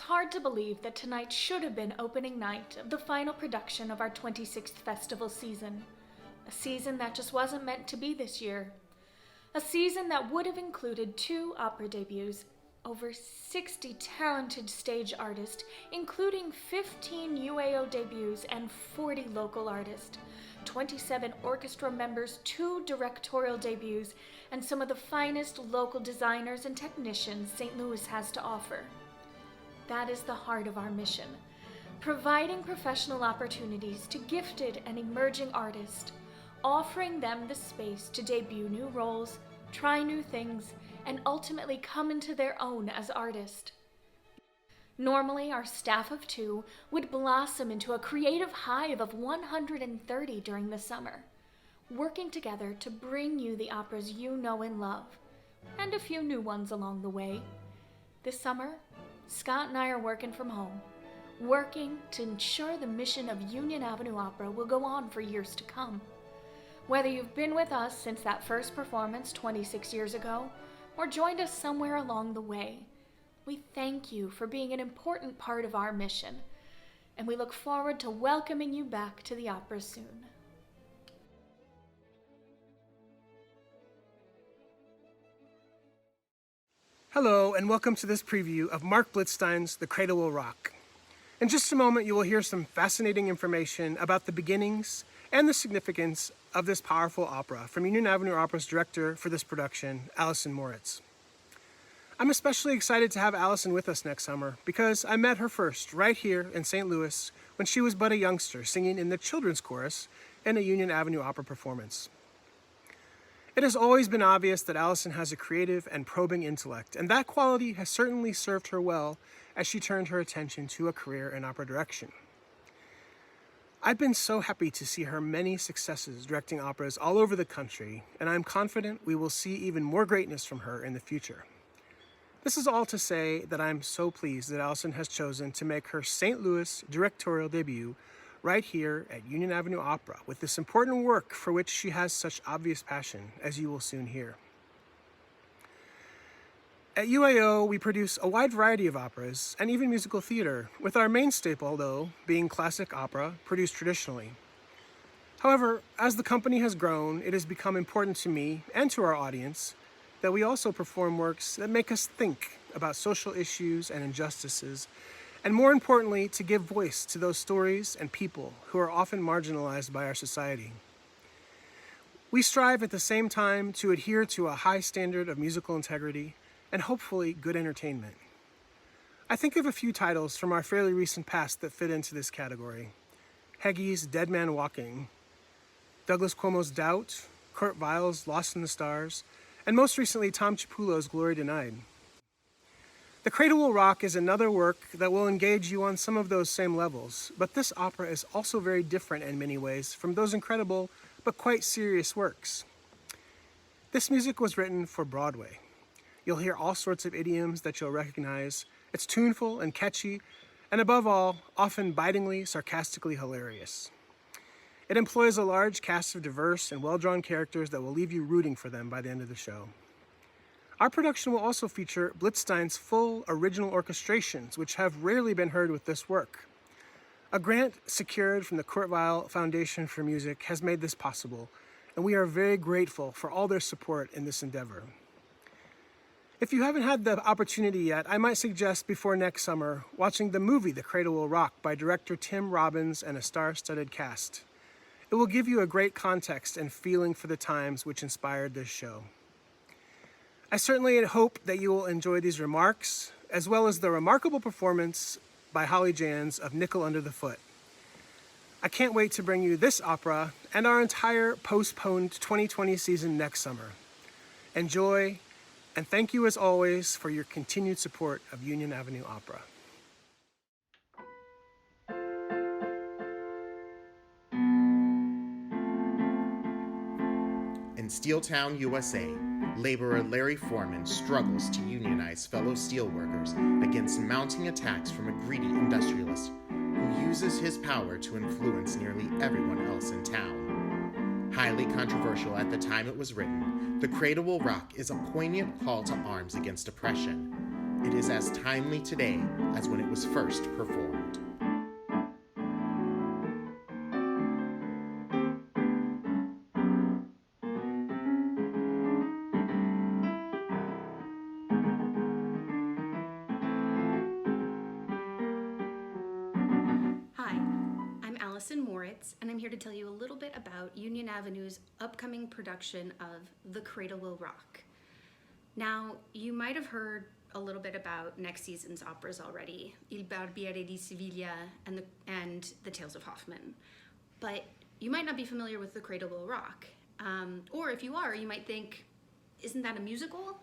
hard to believe that tonight should have been opening night of the final production of our 26th festival season. A season that just wasn't meant to be this year. A season that would have included 2 opera debuts, over 60 talented stage artists, including 15 UAO debuts and 40 local artists, 27 orchestra members, 2 directorial debuts, and some of the finest local designers and technicians St. Louis has to offer. That is the heart of our mission, providing professional opportunities to gifted and emerging artists, offering them the space to debut new roles, try new things, and ultimately come into their own as artists. Normally, our staff of 2 would blossom into a creative hive of 130 during the summer, working together to bring you the operas you know and love, and a few new ones along the way. This summer, Scott and I are working from home, working to ensure the mission of Union Avenue Opera will go on for years to come. Whether you've been with us since that first performance 26 years ago, or joined us somewhere along the way, we thank you for being an important part of our mission, and we look forward to welcoming you back to the opera soon. Hello, and welcome to this preview of Mark Blitzstein's The Cradle Will Rock. In just a moment, you will hear some fascinating information about the beginnings and the significance of this powerful opera from Union Avenue Opera's director for this production, Alison Moritz. I'm especially excited to have Alison with us next summer because I met her first right here in St. Louis when she was but a youngster singing in the children's chorus in a Union Avenue Opera performance. It has always been obvious that Alison has a creative and probing intellect, and that quality has certainly served her well as she turned her attention to a career in opera direction. I've been so happy to see her many successes directing operas all over the country, and I'm confident we will see even more greatness from her in the future. This is all to say that I'm so pleased that Alison has chosen to make her St. Louis directorial debut right here at Union Avenue Opera with this important work for which she has such obvious passion, as you will soon hear. At UAO, we produce a wide variety of operas and even musical theater, with our main staple, though, being classic opera produced traditionally. However, as the company has grown, it has become important to me and to our audience that we also perform works that make us think about social issues and injustices, and more importantly, to give voice to those stories and people who are often marginalized by our society. We strive at the same time to adhere to a high standard of musical integrity and hopefully good entertainment. I think of a few titles from our fairly recent past that fit into this category. Heggie's Dead Man Walking, Douglas Cuomo's Doubt, Kurt Weill's Lost in the Stars, and most recently Tom Chiapullo's Glory Denied. The Cradle Will Rock is another work that will engage you on some of those same levels, but this opera is also very different in many ways from those incredible but quite serious works. This music was written for Broadway. You'll hear all sorts of idioms that you'll recognize. It's tuneful and catchy, and above all, often bitingly, sarcastically hilarious. It employs a large cast of diverse and well-drawn characters that will leave you rooting for them by the end of the show. Our production will also feature Blitzstein's full original orchestrations, which have rarely been heard with this work. A grant secured from the Kurt Weill Foundation for Music has made this possible, and we are very grateful for all their support in this endeavor. If you haven't had the opportunity yet, I might suggest before next summer watching the movie The Cradle Will Rock by director Tim Robbins and a star-studded cast. It will give you a great context and feeling for the times which inspired this show. I certainly hope that you will enjoy these remarks, as well as the remarkable performance by Holly Janz of Nickel Under the Foot. I can't wait to bring you this opera and our entire postponed 2020 season next summer. Enjoy, and thank you as always for your continued support of Union Avenue Opera. In Steeltown, USA, laborer Larry Foreman struggles to unionize fellow steelworkers against mounting attacks from a greedy industrialist who uses his power to influence nearly everyone else in town. Highly controversial at the time it was written, The Cradle Will Rock is a poignant call to arms against oppression. it is as timely today as when it was first performed. Hi, I'm Alison Moritz, and I'm here to tell you a little bit about Union Avenue's upcoming production of The Cradle Will Rock. Now, you might have heard a little bit about next season's operas already, Il Barbiere di Siviglia and The Tales of Hoffmann, but you might not be familiar with The Cradle Will Rock. Or if you are, you might think, isn't that a musical?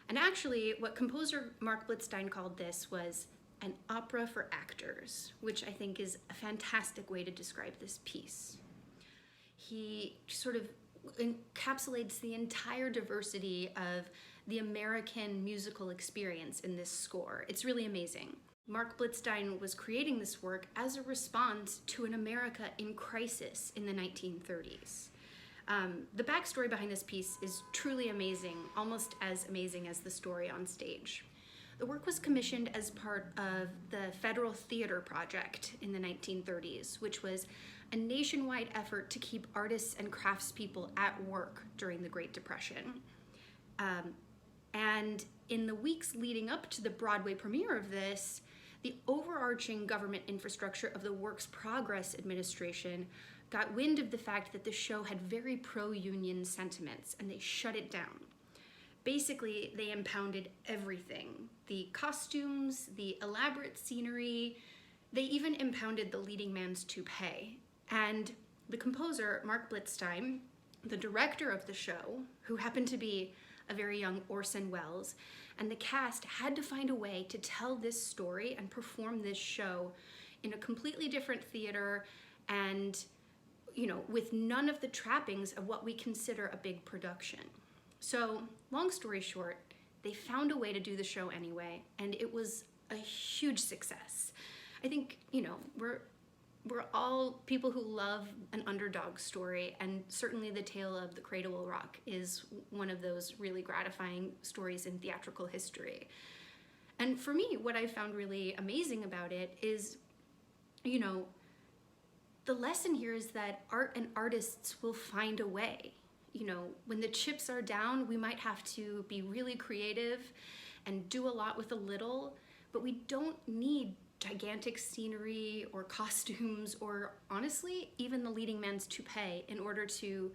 And actually, what composer Mark Blitzstein called this was an opera for actors, which I think is a fantastic way to describe this piece. He sort of encapsulates the entire diversity of the American musical experience in this score. It's really amazing. Mark Blitzstein was creating this work as a response to an America in crisis in the 1930s. The backstory behind this piece is truly amazing, almost as amazing as the story on stage. The work was commissioned as part of the Federal Theater Project in the 1930s, which was a nationwide effort to keep artists and craftspeople at work during the Great Depression. And in the weeks leading up to the Broadway premiere of this, the overarching government infrastructure of the Works Progress Administration got wind of the fact that the show had very pro-union sentiments, and they shut it down. Basically, they impounded everything. The costumes, the elaborate scenery, they even impounded the leading man's toupee. And the composer, Mark Blitzstein, the director of the show, who happened to be a very young Orson Welles, and the cast had to find a way to tell this story and perform this show in a completely different theater and, with none of the trappings of what we consider a big production. So, long story short, they found a way to do the show anyway, and it was a huge success. I think, we're all people who love an underdog story, and certainly the tale of The Cradle Will Rock is one of those really gratifying stories in theatrical history. And for me, what I found really amazing about it is, the lesson here is that art and artists will find a way. When the chips are down, we might have to be really creative and do a lot with a little, but we don't need gigantic scenery or costumes or, honestly, even the leading man's toupee in order to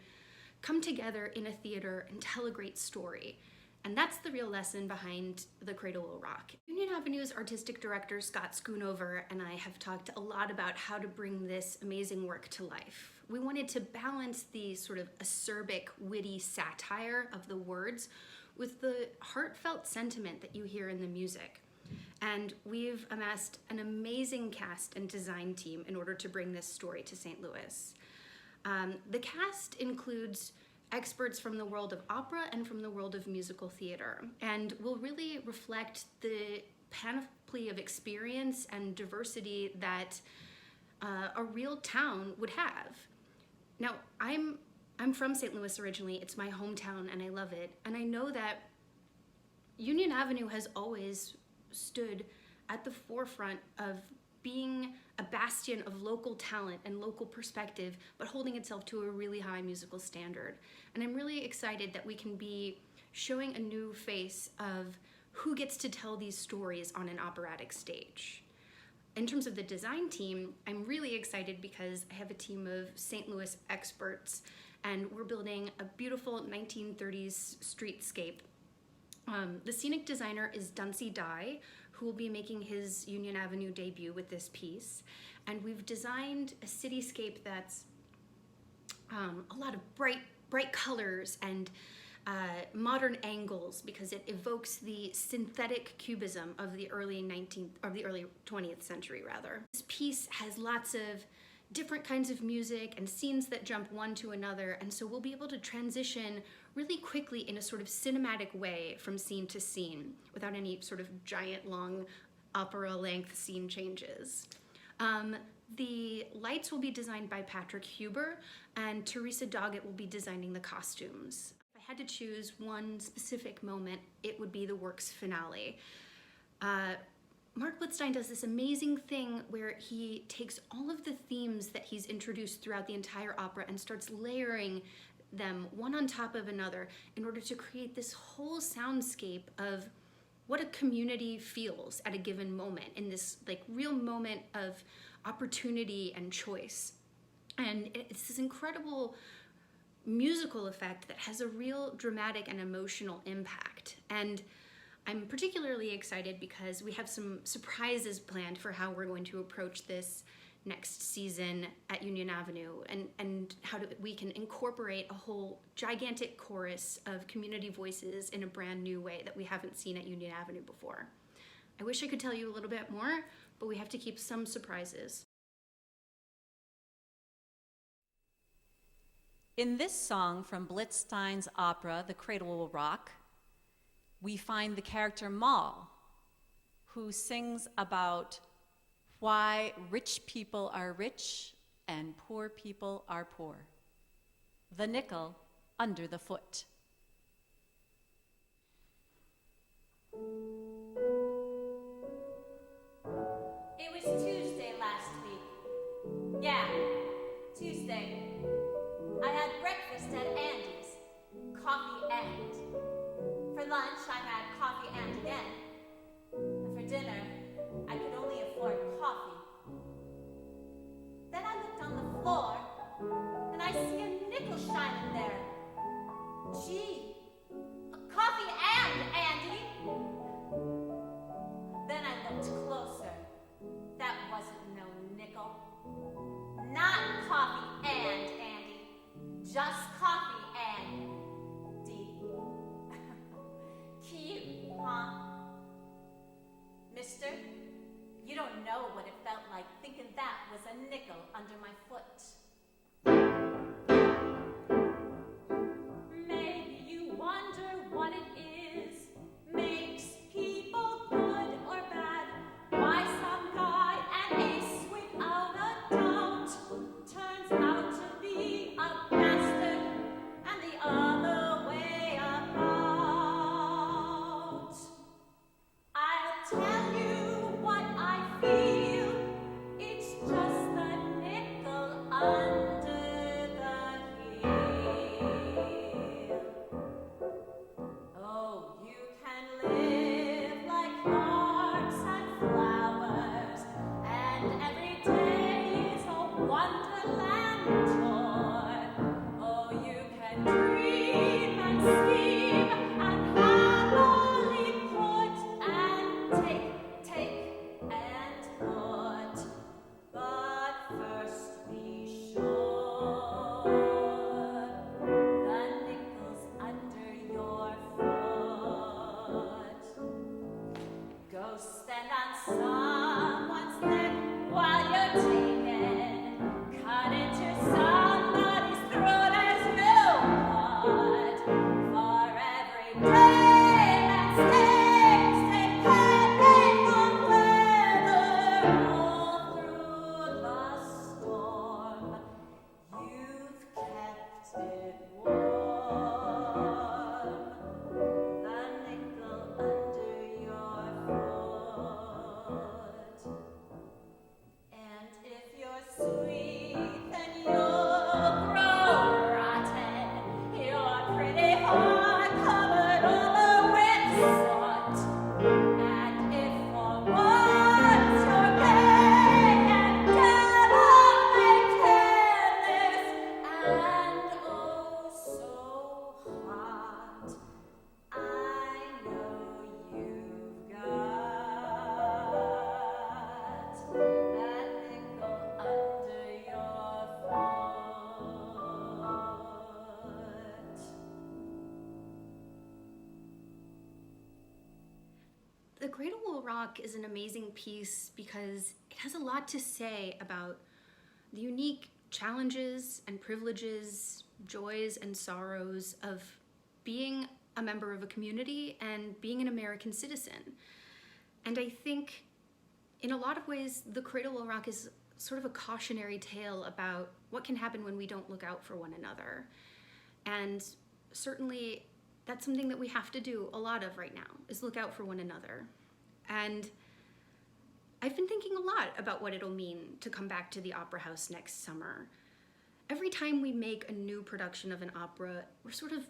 come together in a theater and tell a great story. And that's the real lesson behind The Cradle Will Rock. Union Avenue's artistic director, Scott Schoonover, and I have talked a lot about how to bring this amazing work to life. We wanted to balance the sort of acerbic, witty satire of the words with the heartfelt sentiment that you hear in the music. And we've amassed an amazing cast and design team in order to bring this story to St. Louis. The cast includes experts from the world of opera and from the world of musical theater, and will really reflect the panoply of experience and diversity that a real town would have. Now, I'm from St. Louis originally. It's my hometown, and I love it. And I know that Union Avenue has always stood at the forefront of being a bastion of local talent and local perspective, but holding itself to a really high musical standard. And I'm really excited that we can be showing a new face of who gets to tell these stories on an operatic stage. In terms of the design team, I'm really excited because I have a team of St. Louis experts, and we're building a beautiful 1930s streetscape. The scenic designer is Duncy Dye, who will be making his Union Avenue debut with this piece. And we've designed a cityscape that's a lot of bright colors and modern angles, because it evokes the synthetic cubism of the early 20th century rather. This piece has lots of different kinds of music and scenes that jump one to another, and so we'll be able to transition really quickly in a sort of cinematic way from scene to scene without any sort of giant long opera length scene changes. The lights will be designed by Patrick Huber, and Teresa Doggett will be designing the costumes. If I had to choose one specific moment, it would be the work's finale. Mark Blitzstein does this amazing thing where he takes all of the themes that he's introduced throughout the entire opera and starts layering them one on top of another in order to create this whole soundscape of what a community feels at a given moment, in this like real moment of opportunity and choice. And it's this incredible musical effect that has a real dramatic and emotional impact. And I'm particularly excited because we have some surprises planned for how we're going to approach this next season at Union Avenue, and how we can incorporate a whole gigantic chorus of community voices in a brand new way that we haven't seen at Union Avenue before. I wish I could tell you a little bit more, but we have to keep some surprises. In this song from Blitzstein's opera, The Cradle Will Rock, we find the character Moll, who sings about why rich people are rich and poor people are poor. The nickel under the foot. It was Tuesday last week. Yeah, Tuesday. I had breakfast at Andy's, coffee and. For lunch, I had coffee and again. And for dinner, I could only afford coffee. Then I looked on the floor, and I see a nickel shining there. Gee, a coffee and, Andy. Then I looked closer. That wasn't no nickel. Not coffee and, Andy. Just coffee and D. Cute, huh? Mister, you don't know what it felt like thinking that was a nickel under my foot. Maybe you wonder what it is makes people good or bad. Why some guy and ace without a doubt turns out to be a bastard and the other way about. I'll tell you what I feel. It's just the nickel under the heel. Oh, you can live like larks and flowers, and every day is a wonderland tour. Oh, you can dream and scheme and happily put and take and put. But first be sure the nickel's under your foot. Go stand on someone's neck while you're taken. Cut into somebody's throat as no blood. For every day that sticks, depending on weather, all through the storm, you've kept it warm. The nickel under your foot. And if you're sweet, then you'll grow rotten. Your pretty heart covered over with soot. And if for once you're gay and devilly careless and oh so hot, I know you've got that nickel under your foot. The Cradle Will Rock is an amazing piece because it has a lot to say about the unique challenges and privileges, joys and sorrows of being a member of a community and being an American citizen. And I think in a lot of ways, The Cradle Will Rock is sort of a cautionary tale about what can happen when we don't look out for one another. And certainly that's something that we have to do a lot of right now, is look out for one another. And I've been thinking a lot about what it'll mean to come back to the Opera House next summer. Every time we make a new production of an opera, we're sort of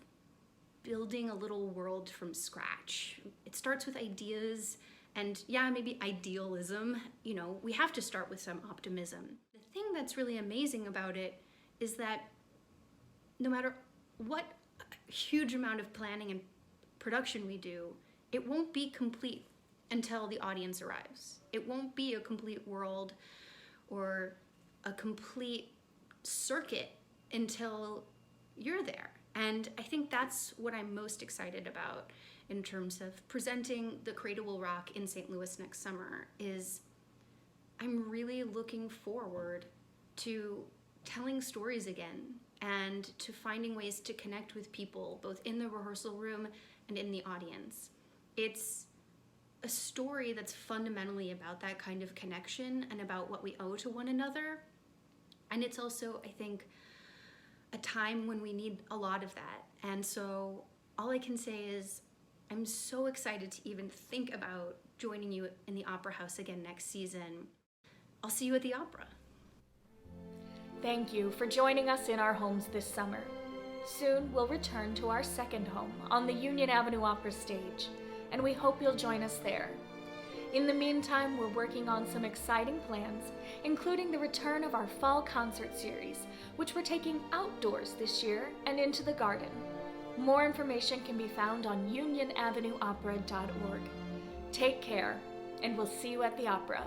building a little world from scratch. It starts with ideas and, yeah, maybe idealism. You know, we have to start with some optimism. The thing that's really amazing about it is that no matter what huge amount of planning and production we do, it won't be complete until the audience arrives. It won't be a complete world or a complete circuit until you're there. And I think that's what I'm most excited about in terms of presenting the Cradle Will Rock in St. Louis next summer. Is I'm really looking forward to telling stories again and to finding ways to connect with people both in the rehearsal room and in the audience. It's a story that's fundamentally about that kind of connection and about what we owe to one another. And it's also, I think, a time when we need a lot of that. And so all I can say is I'm so excited to even think about joining you in the Opera House again next season. I'll see you at the opera. Thank you for joining us in our homes this summer. Soon we'll return to our second home on the Union Avenue Opera stage, and we hope you'll join us there. In the meantime, we're working on some exciting plans, including the return of our fall concert series, which we're taking outdoors this year and into the garden. More information can be found on unionavenueopera.org. Take care, and we'll see you at the opera.